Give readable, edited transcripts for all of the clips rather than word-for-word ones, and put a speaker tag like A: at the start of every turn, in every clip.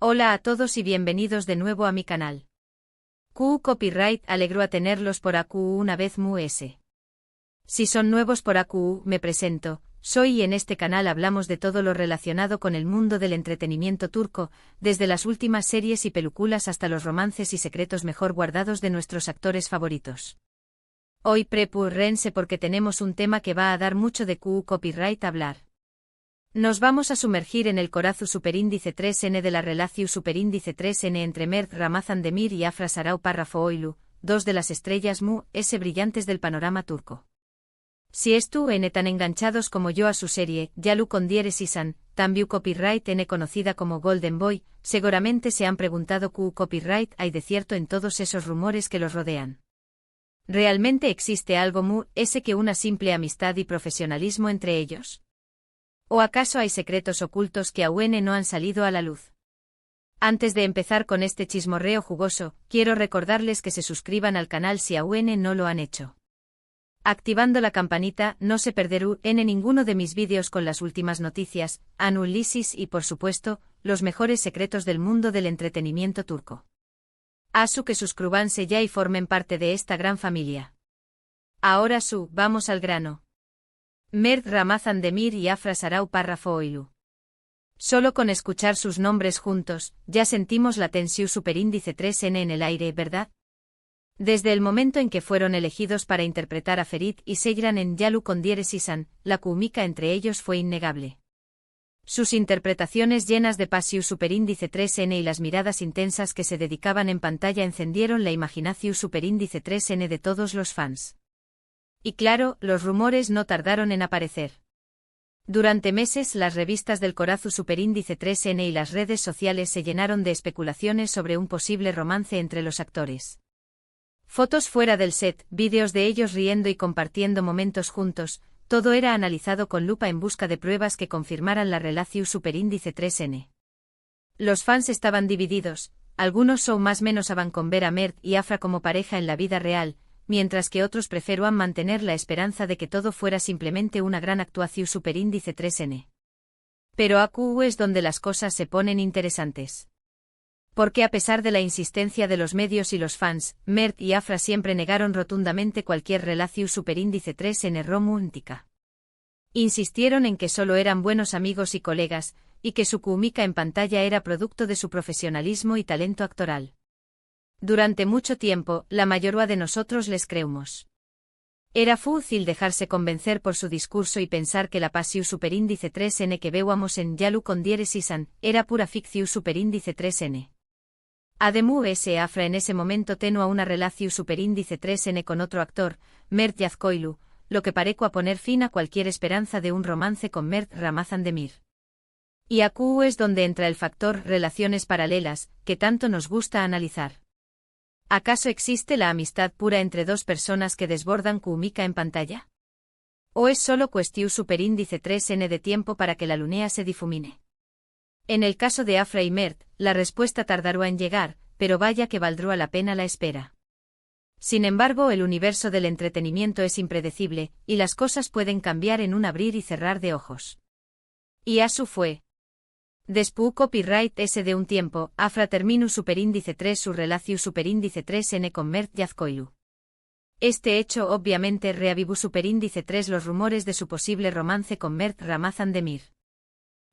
A: Hola a todos y bienvenidos de nuevo a mi canal. QU Copyright, alegro a tenerlos por AQU una vez S. Si son nuevos por AQU, me presento, soy y en este canal hablamos de todo lo relacionado con el mundo del entretenimiento turco, desde las últimas series y películas hasta los romances y secretos mejor guardados de nuestros actores favoritos. Hoy prepárense porque tenemos un tema que va a dar mucho de QU Copyright hablar. Nos vamos a sumergir en el corazón superíndice 3N de la relación superíndice 3N entre Mert Ramazan-Demir y Afra Sarau Parrafoğlu, dos de las estrellas brillantes del panorama turco. Si estuvieron tan enganchados como yo a su serie, Yalu con Dieres Isan, también Copyright N conocida como Golden Boy, seguramente se han preguntado qué copyright hay de cierto en todos esos rumores que los rodean. ¿Realmente existe algo que una simple amistad y profesionalismo entre ellos? ¿O acaso hay secretos ocultos que aún no han salido a la luz? Antes de empezar con este chismorreo jugoso, quiero recordarles que se suscriban al canal si aún no lo han hecho. Activando la campanita, no se perderán ninguno de mis vídeos con las últimas noticias, análisis y por supuesto, los mejores secretos del mundo del entretenimiento turco. Asu que suscríbanse ya y formen parte de esta gran familia. Ahora vamos al grano. Mert Ramazan-Demir y Afra Sarau Parrafoğlu. Solo con escuchar sus nombres juntos, ya sentimos la tensión superíndice 3N en el aire, ¿verdad? Desde el momento en que fueron elegidos para interpretar a Ferit y Seyran en Yalu con Dieres Isan, la química entre ellos fue innegable. Sus interpretaciones llenas de pasión superíndice 3N y las miradas intensas que se dedicaban en pantalla encendieron la imaginación superíndice 3N de todos los fans. Y claro, los rumores no tardaron en aparecer. Durante meses las revistas del corazón superíndice 3N y las redes sociales se llenaron de especulaciones sobre un posible romance entre los actores. Fotos fuera del set, vídeos de ellos riendo y compartiendo momentos juntos, todo era analizado con lupa en busca de pruebas que confirmaran la relación superíndice 3N. Los fans estaban divididos, algunos son más menos aban con ver a Mert y Afra como pareja en la vida real, mientras que otros preferían mantener la esperanza de que todo fuera simplemente una gran actuación superíndice 3N. Pero AQU es donde las cosas se ponen interesantes. Porque a pesar de la insistencia de los medios y los fans, Mert y Afra siempre negaron rotundamente cualquier relación superíndice 3N romántica. Insistieron en que solo eran buenos amigos y colegas, y que su química en pantalla era producto de su profesionalismo y talento actoral. Durante mucho tiempo, la mayoría de nosotros les creímos. Era fácil dejarse convencer por su discurso y pensar que la pasión superíndice 3N que veíamos en Yalu con Dieres Isan era pura ficción superíndice 3N. Además, Afra en ese momento tenía una relación superíndice 3N con otro actor, Mert Yazkoğlu, lo que parecía poner fin a cualquier esperanza de un romance con Mert Ramazan-Demir. Y AQU es donde entra el factor relaciones paralelas, que tanto nos gusta analizar. ¿Acaso existe la amistad pura entre dos personas que desbordan química en pantalla? ¿O es solo cuestión superíndice 3N de tiempo para que la lunea se difumine? En el caso de Afra y Mert, la respuesta tardará en llegar, pero vaya que valdrá la pena la espera. Sin embargo, el universo del entretenimiento es impredecible, y las cosas pueden cambiar en un abrir y cerrar de ojos. Y Asu fue. Después Copyright S de un tiempo, Afra terminó superíndice 3 su relación superíndice 3N con Mert Yazkoğlu. Este hecho obviamente reavivó superíndice 3 los rumores de su posible romance con Mert Ramazan-Demir.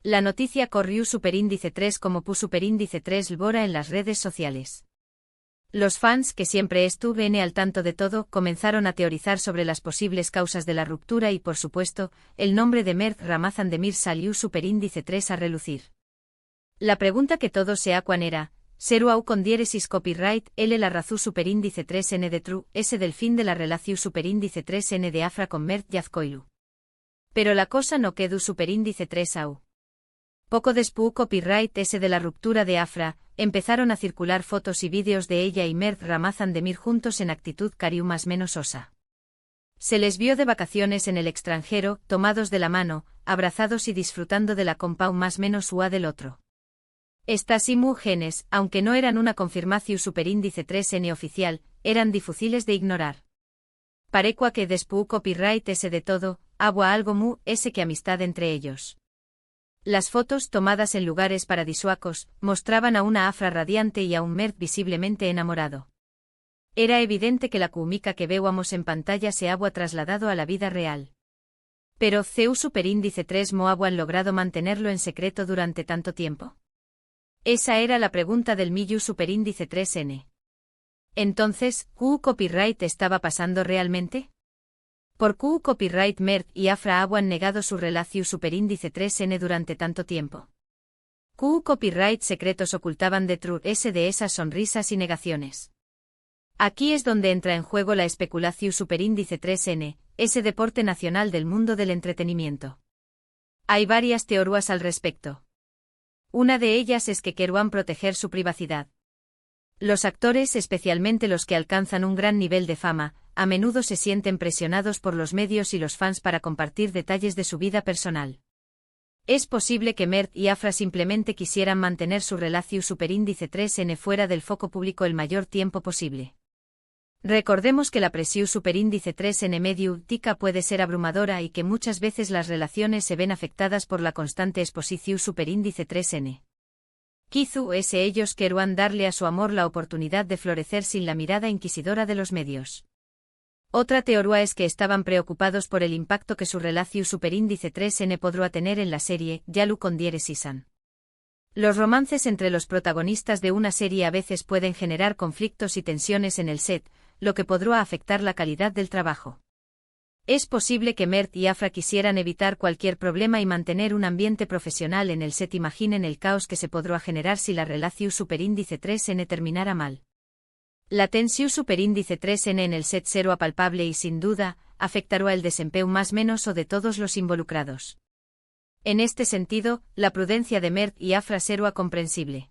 A: La noticia corrió superíndice 3 como superíndice 3 lbora en las redes sociales. Los fans, que siempre estuvieron al tanto de todo, comenzaron a teorizar sobre las posibles causas de la ruptura y por supuesto, el nombre de Mert Ramazan-Demir salió superíndice 3 a relucir. La pregunta que todos se acuan era, ¿Seru con Dieres Is Copyright L la razón superíndice 3N de True S del fin de la relación superíndice 3N de Afra con Mert Yazkoğlu? Pero la cosa no quedó superíndice 3 Poco después Copyright S de la ruptura de Afra, empezaron a circular fotos y vídeos de ella y Mert Ramazan-Demir juntos en actitud cariu más menos osa. Se les vio de vacaciones en el extranjero, tomados de la mano, abrazados y disfrutando de la compa más menos ua del otro. Estas imágenes, aunque no eran una confirmación superíndice 3N oficial, eran difíciles de ignorar. Parecua que después Copyright S de todo, agua algo que amistad entre ellos. Las fotos, tomadas en lugares paradisuacos, mostraban a una Afra radiante y a un Mert visiblemente enamorado. Era evidente que la Kumika que veíamos en pantalla se había trasladado a la vida real. Pero ¿Cu superíndice 3 mo habían logrado mantenerlo en secreto durante tanto tiempo? Esa era la pregunta del Miyu superíndice 3N. Entonces, ¿Q copyright estaba pasando realmente? Por Q copyright Mert y Afra habían negado su relación superíndice 3N durante tanto tiempo. Q copyright secretos ocultaban detrás de esas sonrisas y negaciones. Aquí es donde entra en juego la especulación superíndice 3N, ese deporte nacional del mundo del entretenimiento. Hay varias teorías al respecto. Una de ellas es que querían proteger su privacidad. Los actores, especialmente los que alcanzan un gran nivel de fama, a menudo se sienten presionados por los medios y los fans para compartir detalles de su vida personal. Es posible que Mert y Afra simplemente quisieran mantener su relación superíndice 3N fuera del foco público el mayor tiempo posible. Recordemos que la presión superíndice 3N mediática puede ser abrumadora y que muchas veces las relaciones se ven afectadas por la constante exposición superíndice 3N. Quizás ellos querían darle a su amor la oportunidad de florecer sin la mirada inquisidora de los medios. Otra teoría es que estaban preocupados por el impacto que su relación superíndice 3N podría tener en la serie Yalu Kondiere Sisan. Los romances entre los protagonistas de una serie a veces pueden generar conflictos y tensiones en el set, lo que podría afectar la calidad del trabajo. Es posible que Mert y Afra quisieran evitar cualquier problema y mantener un ambiente profesional en el set. Imaginen el caos que se podría generar si la relación superíndice 3N terminara mal. La tensión superíndice 3N en el set será palpable y sin duda, afectará el desempeño más menos o de todos los involucrados. En este sentido, la prudencia de Mert y Afra será comprensible.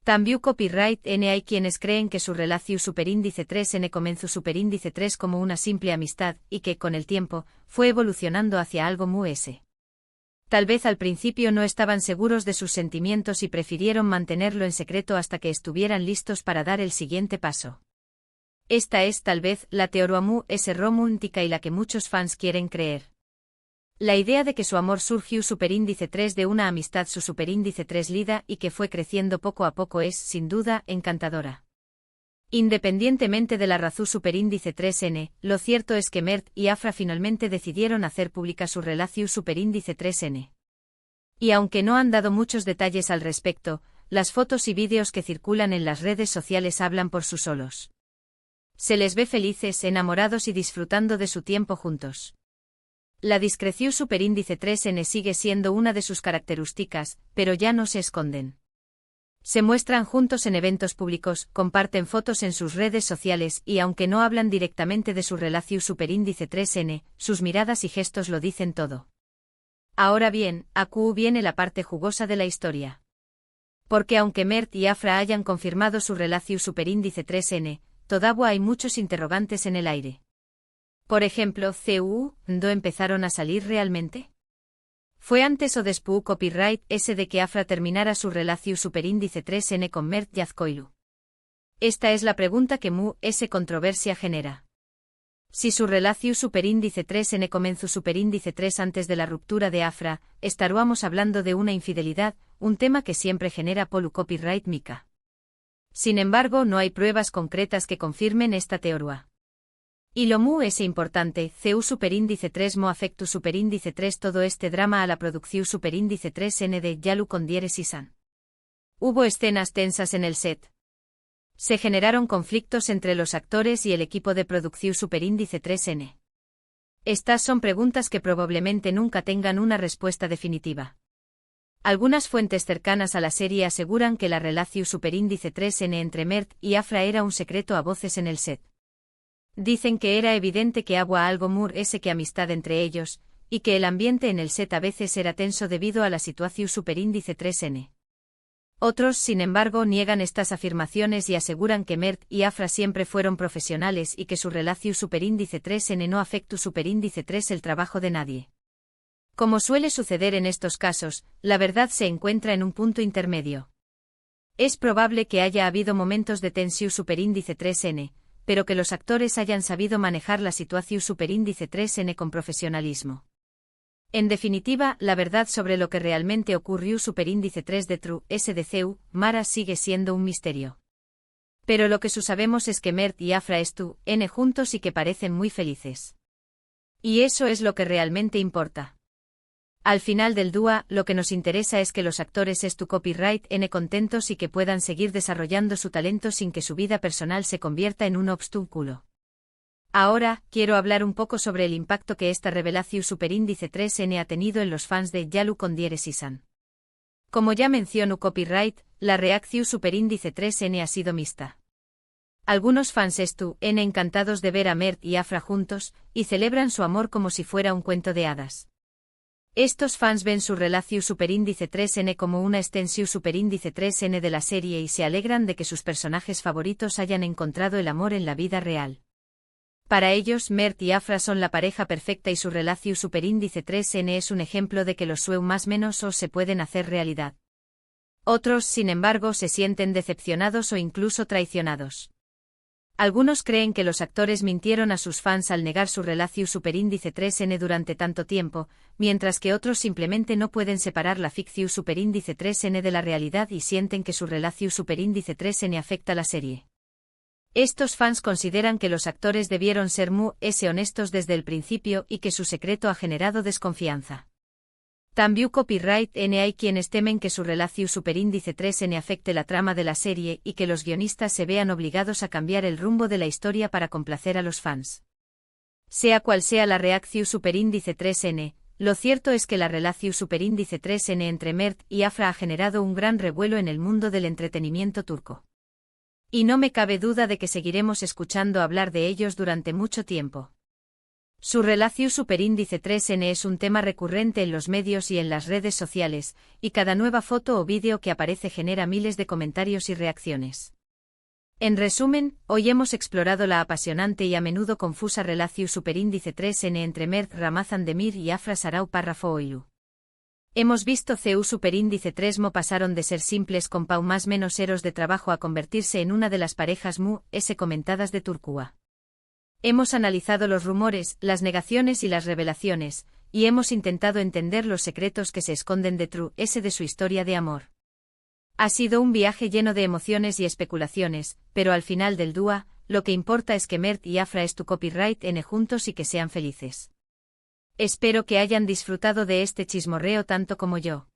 A: También copyright N hay quienes creen que su relación superíndice 3N comenzó superíndice 3 como una simple amistad y que, con el tiempo, fue evolucionando hacia algo muy S. Tal vez al principio no estaban seguros de sus sentimientos y prefirieron mantenerlo en secreto hasta que estuvieran listos para dar el siguiente paso. Esta es tal vez la teoría muy S romántica y la que muchos fans quieren creer. La idea de que su amor surgió superíndice 3 de una amistad su superíndice 3 lida y que fue creciendo poco a poco es, sin duda, encantadora. Independientemente de la razón superíndice 3N, lo cierto es que Mert y Afra finalmente decidieron hacer pública su relación superíndice 3N. Y aunque no han dado muchos detalles al respecto, las fotos y vídeos que circulan en las redes sociales hablan por sí solos. Se les ve felices, enamorados y disfrutando de su tiempo juntos. La discreción superíndice 3N sigue siendo una de sus características, pero ya no se esconden. Se muestran juntos en eventos públicos, comparten fotos en sus redes sociales y aunque no hablan directamente de su relación superíndice 3N, sus miradas y gestos lo dicen todo. Ahora bien, aquí viene la parte jugosa de la historia. Porque aunque Mert y Afra hayan confirmado su relación superíndice 3N, todavía hay muchos interrogantes en el aire. Por ejemplo, ¿cuándo empezaron a salir realmente? ¿Fue antes o después copyright ese de que Afra terminara su relación superíndice 3N con Mert Yazkoilu? Esta es la pregunta que esa controversia genera. Si su relación superíndice 3N comenzó superíndice 3 antes de la ruptura de Afra, estaríamos hablando de una infidelidad, un tema que siempre genera polu copyright mica. Sin embargo, no hay pruebas concretas que confirmen esta teoría. Y lo es importante, Cu superíndice 3 mo afectu superíndice 3 todo este drama a la producción superíndice 3N de Yalu Kondiere Sisan. Hubo escenas tensas en el set. Se generaron conflictos entre los actores y el equipo de producción superíndice 3N. Estas son preguntas que probablemente nunca tengan una respuesta definitiva. Algunas fuentes cercanas a la serie aseguran que la relación superíndice 3N entre Mert y Afra era un secreto a voces en el set. Dicen que era evidente que había algo ese que amistad entre ellos, y que el ambiente en el set a veces era tenso debido a la situación superíndice 3N. Otros, sin embargo, niegan estas afirmaciones y aseguran que Mert y Afra siempre fueron profesionales y que su relación superíndice 3N no afectó superíndice 3 el trabajo de nadie. Como suele suceder en estos casos, la verdad se encuentra en un punto intermedio. Es probable que haya habido momentos de tensión superíndice 3N, pero que los actores hayan sabido manejar la situación superíndice 3N con profesionalismo. En definitiva, la verdad sobre lo que realmente ocurrió superíndice 3 de True SDCU, Mara sigue siendo un misterio. Pero lo que sabemos es que Mert y Afra están juntos y que parecen muy felices. Y eso es lo que realmente importa. Al final del dúo, lo que nos interesa es que los actores copyright contentos y que puedan seguir desarrollando su talento sin que su vida personal se convierta en un obstáculo. Ahora, quiero hablar un poco sobre el impacto que esta revelación superíndice 3N ha tenido en los fans de Yalu con Season. Como ya mencionó copyright, la reacción superíndice 3N ha sido mixta. Algunos fans están encantados de ver a Mert y Afra juntos, y celebran su amor como si fuera un cuento de hadas. Estos fans ven su relación superíndice 3N como una extensión superíndice 3N de la serie y se alegran de que sus personajes favoritos hayan encontrado el amor en la vida real. Para ellos, Mert y Afra son la pareja perfecta y su relación superíndice 3N es un ejemplo de que los sueños más menos o se pueden hacer realidad. Otros, sin embargo, se sienten decepcionados o incluso traicionados. Algunos creen que los actores mintieron a sus fans al negar su relación superíndice 3N durante tanto tiempo, mientras que otros simplemente no pueden separar la ficción superíndice 3N de la realidad y sienten que su relación superíndice 3N afecta la serie. Estos fans consideran que los actores debieron ser muy honestos desde el principio y que su secreto ha generado desconfianza. También copyright N hay quienes temen que su relación superíndice 3N afecte la trama de la serie y que los guionistas se vean obligados a cambiar el rumbo de la historia para complacer a los fans. Sea cual sea la reacción superíndice 3N, lo cierto es que la relación superíndice 3N entre Mert y Afra ha generado un gran revuelo en el mundo del entretenimiento turco. Y no me cabe duda de que seguiremos escuchando hablar de ellos durante mucho tiempo. Su relación superíndice 3N es un tema recurrente en los medios y en las redes sociales, y cada nueva foto o vídeo que aparece genera miles de comentarios y reacciones. En resumen, hoy hemos explorado la apasionante y a menudo confusa relación superíndice 3N entre Mert Ramazan Demir y Afra Sarau Parrafoğlu. Hemos visto CU superíndice 3 pasaron de ser simples compau más menos eros de trabajo a convertirse en una de las parejas comentadas de Turquía. Hemos analizado los rumores, las negaciones y las revelaciones, y hemos intentado entender los secretos que se esconden de True de su historia de amor. Ha sido un viaje lleno de emociones y especulaciones, pero al final del dúo, lo que importa es que Mert y Afra copyright juntos y que sean felices. Espero que hayan disfrutado de este chismorreo tanto como yo.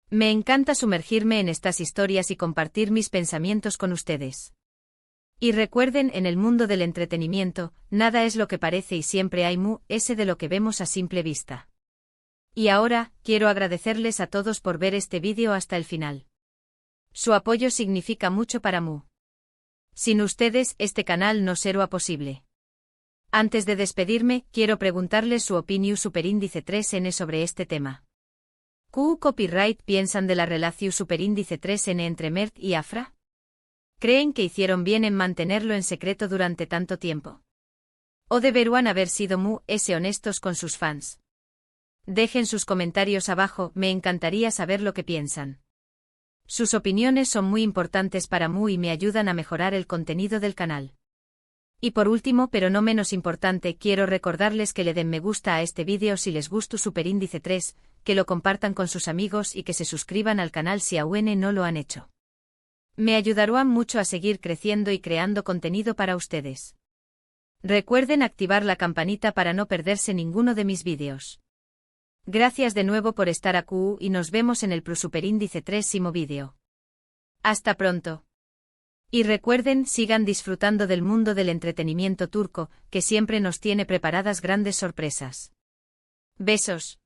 A: Me encanta sumergirme en estas historias y compartir mis pensamientos con ustedes. Y recuerden, en el mundo del entretenimiento, nada es lo que parece y siempre hay de lo que vemos a simple vista. Y ahora, quiero agradecerles a todos por ver este vídeo hasta el final. Su apoyo significa mucho para Mu. Sin ustedes, este canal no sería posible. Antes de despedirme, quiero preguntarles su opinión superíndice 3N sobre este tema. ¿Qué copyright piensan de la relación superíndice 3N entre Mert y Afra? ¿Creen que hicieron bien en mantenerlo en secreto durante tanto tiempo? ¿O deberían haber sido muy honestos con sus fans? Dejen sus comentarios abajo, me encantaría saber lo que piensan. Sus opiniones son muy importantes para Mu y me ayudan a mejorar el contenido del canal. Y por último, pero no menos importante, quiero recordarles que le den me gusta a este vídeo si les gustó superíndice 3, que lo compartan con sus amigos y que se suscriban al canal si aún no lo han hecho. Me ayudarán mucho a seguir creciendo y creando contenido para ustedes. Recuerden activar la campanita para no perderse ninguno de mis vídeos. Gracias de nuevo por estar aquí y nos vemos en el superíndice 3º vídeo. Hasta pronto. Y recuerden, sigan disfrutando del mundo del entretenimiento turco, que siempre nos tiene preparadas grandes sorpresas. Besos.